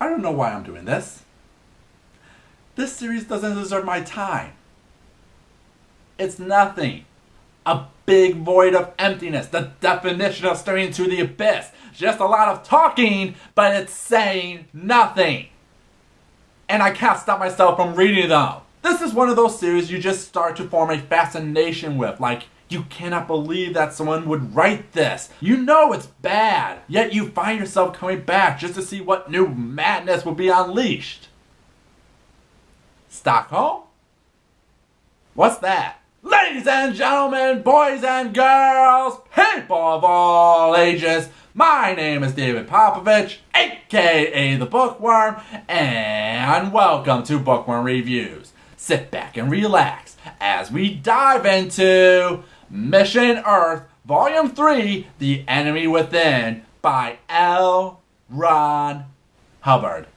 I don't know why I'm doing this. This series doesn't deserve my time. It's nothing. A big void of emptiness, the definition of staring into the abyss. Just a lot of talking, but it's saying nothing. And I can't stop myself from reading them. This is one of those series you just start to form a fascination with, like, you cannot believe that someone would write this. You know it's bad, yet you find yourself coming back just to see what new madness will be unleashed. Stockholm? What's that? Ladies and gentlemen, boys and girls, people of all ages, my name is David Popovich, aka the Bookworm, and welcome to Bookworm Reviews. Sit back and relax as we dive into Mission Earth, Volume 3, The Enemy Within, by L. Ron Hubbard.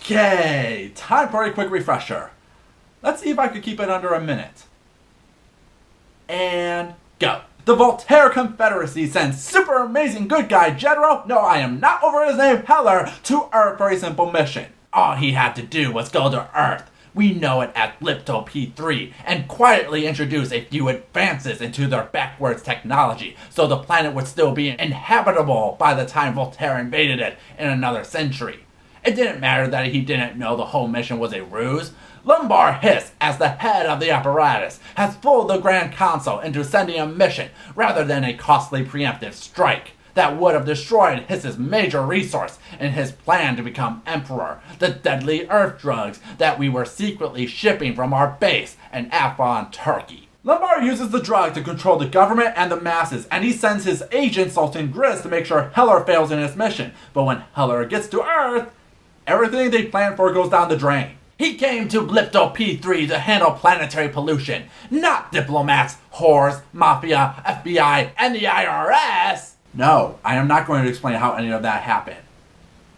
Okay, time for a quick refresher. Let's see if I could keep it under a minute. And go. The Voltaire Confederacy sends super amazing good guy General, no I am not over his name, Heller, to Earth for a simple mission. All he had to do was go to Earth. We know it as Lipto P3, and quietly introduce a few advances into their backwards technology, so the planet would still be inhabitable by the time Voltaire invaded it in another century. It didn't matter that he didn't know the whole mission was a ruse. Lumbar Hiss, as the head of the apparatus, has fooled the Grand Council into sending a mission rather than a costly preemptive strike that would have destroyed Hiss's major resource in his plan to become Emperor, the deadly Earth drugs that we were secretly shipping from our base in Afon, Turkey. Lumbar uses the drug to control the government and the masses, and he sends his agent Sultan Gris to make sure Heller fails in his mission. But when Heller gets to Earth, everything they planned for goes down the drain. He came to Lipto P3 to handle planetary pollution, not diplomats, whores, mafia, FBI, and the IRS. No, I am not going to explain how any of that happened,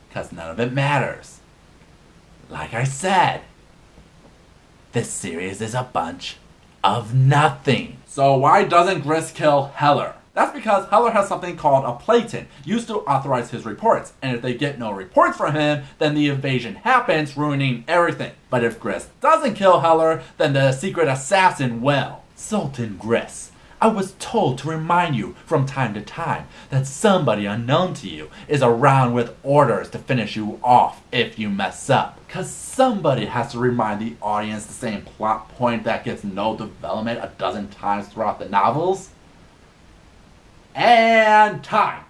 because none of it matters. Like I said, this series is a bunch of nothing. So why doesn't Gris kill Heller? That's because Heller has something called a Platon, used to authorize his reports, and if they get no reports from him, then the invasion happens, ruining everything. But if Gris doesn't kill Heller, then the secret assassin will. Sultan Gris, I was told to remind you from time to time that somebody unknown to you is around with orders to finish you off if you mess up. Cause somebody has to remind the audience the same plot point that gets no development a dozen times throughout the novels. And time.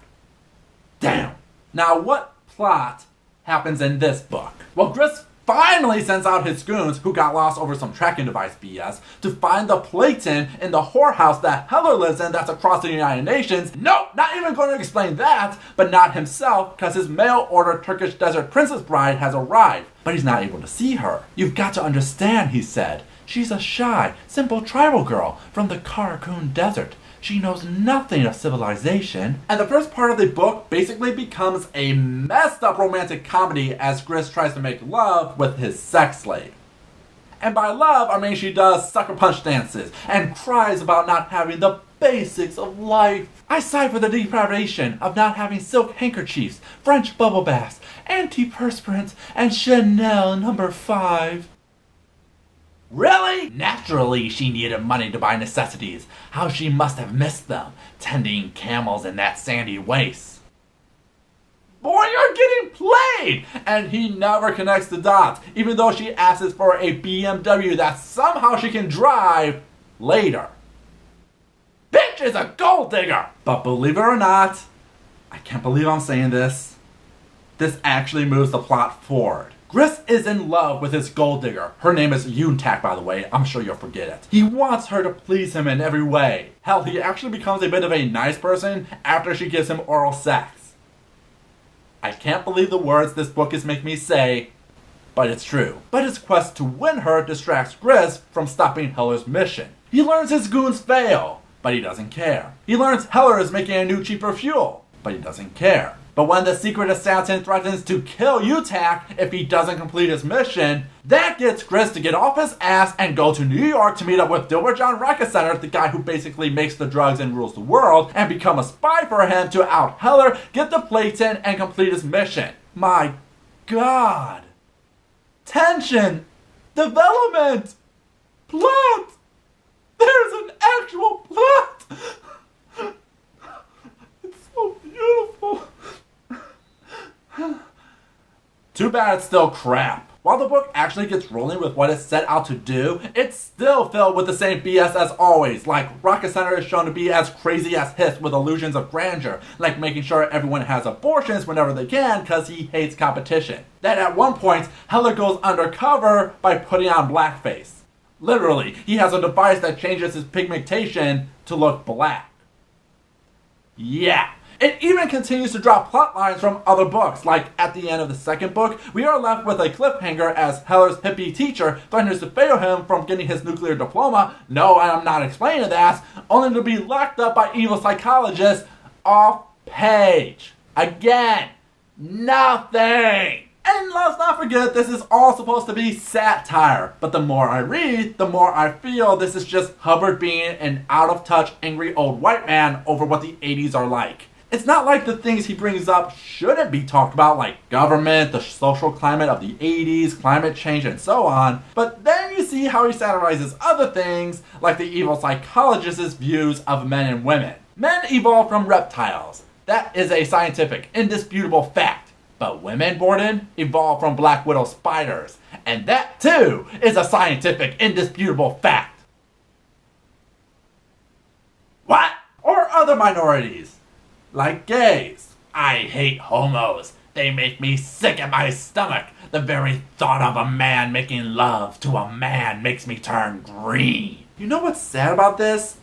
Damn. Now what plot happens in this book? Well, Gris finally sends out his goons, who got lost over some tracking device BS, to find the Platon in the whorehouse that Heller lives in that's across the United Nations. Nope, not even going to explain that, but not himself, because his mail-order Turkish desert princess bride has arrived, but he's not able to see her. You've got to understand, he said. She's a shy, simple tribal girl from the Karakoon Desert. She knows nothing of civilization. And the first part of the book basically becomes a messed up romantic comedy as Gris tries to make love with his sex slave. And by love, I mean she does sucker punch dances and cries about not having the basics of life. I sigh for the deprivation of not having silk handkerchiefs, French bubble baths, antiperspirant, and Chanel No. 5. Really? Naturally, she needed money to buy necessities. How she must have missed them, tending camels in that sandy waste. Boy, you're getting played! And he never connects the dots, even though she asks for a BMW that somehow she can drive later. Bitch is a gold digger! But believe it or not, I can't believe I'm saying this, this actually moves the plot forward. Gris is in love with his gold digger. Her name is Yoontak, by the way. I'm sure you'll forget it. He wants her to please him in every way. Hell, he actually becomes a bit of a nice person after she gives him oral sex. I can't believe the words this book is making me say, but it's true. But his quest to win her distracts Gris from stopping Heller's mission. He learns his goons fail, but he doesn't care. He learns Heller is making a new cheaper fuel, but he doesn't care. But when the secret assassin threatens to kill Utak if he doesn't complete his mission, that gets Gris to get off his ass and go to New York to meet up with Dilbert John Rockefeller, the guy who basically makes the drugs and rules the world, and become a spy for him to out Heller, get the plates in, and complete his mission. My God. Tension. Development. Plot. There's an actual plot. It's so beautiful. Too bad it's still crap. While the book actually gets rolling with what it set out to do, it's still filled with the same BS as always, like Rocket Center is shown to be as crazy as Hiss with illusions of grandeur, like making sure everyone has abortions whenever they can because he hates competition. Then at one point, Heller goes undercover by putting on blackface. Literally, he has a device that changes his pigmentation to look black. Yeah. It even continues to drop plot lines from other books, like at the end of the second book, we are left with a cliffhanger as Heller's hippie teacher threatens to fail him from getting his nuclear diploma. No, I am not explaining that, only to be locked up by evil psychologists off page. Again, nothing! And let's not forget, this is all supposed to be satire. But the more I read, the more I feel this is just Hubbard being an out-of-touch, angry old white man over what the 80s are like. It's not like the things he brings up shouldn't be talked about, like government, the social climate of the 80s, climate change, and so on. But then you see how he satirizes other things, like the evil psychologist's views of men and women. Men evolved from reptiles. That is a scientific, indisputable fact. But women, Borden, evolved from black widow spiders. And that, too, is a scientific, indisputable fact. What? Or other minorities. Like gays. I hate homos. They make me sick at my stomach. The very thought of a man making love to a man makes me turn green. You know what's sad about this?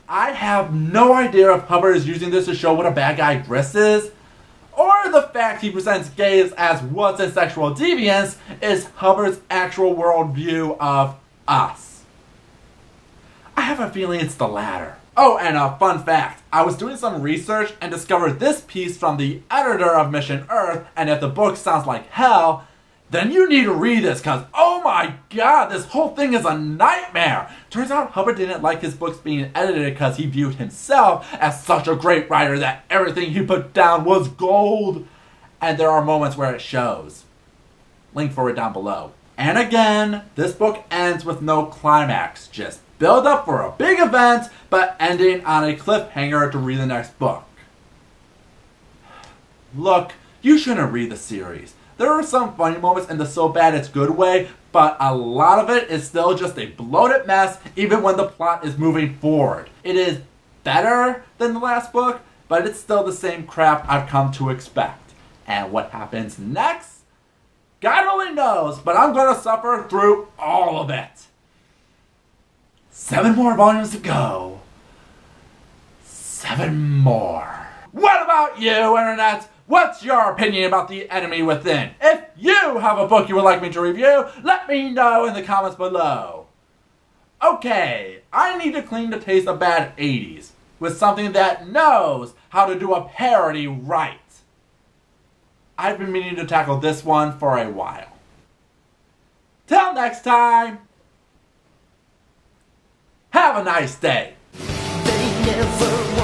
I have no idea if Hubbard is using this to show what a bad guy Gris is, or the fact he presents gays as what's in sexual deviance is Hubbard's actual worldview of us. I have a feeling it's the latter. Oh, and a fun fact. I was doing some research and discovered this piece from the editor of Mission Earth, and if the book sounds like hell, then you need to read this, because oh my god, this whole thing is a nightmare. Turns out Hubbard didn't like his books being edited because he viewed himself as such a great writer that everything he put down was gold. And there are moments where it shows. Link for it down below. And again, this book ends with no climax, just build up for a big event, but ending on a cliffhanger to read the next book. Look, you shouldn't read the series. There are some funny moments in the so bad it's good way, but a lot of it is still just a bloated mess even when the plot is moving forward. It is better than the last book, but it's still the same crap I've come to expect. And what happens next? God only knows, but I'm going to suffer through all of it. 7 more volumes to go. 7 more. What about you, Internet? What's your opinion about The Enemy Within? If you have a book you would like me to review, let me know in the comments below. Okay, I need to clean the taste of bad 80s with something that knows how to do a parody right. I've been meaning to tackle this one for a while. Till next time, have a nice day. They never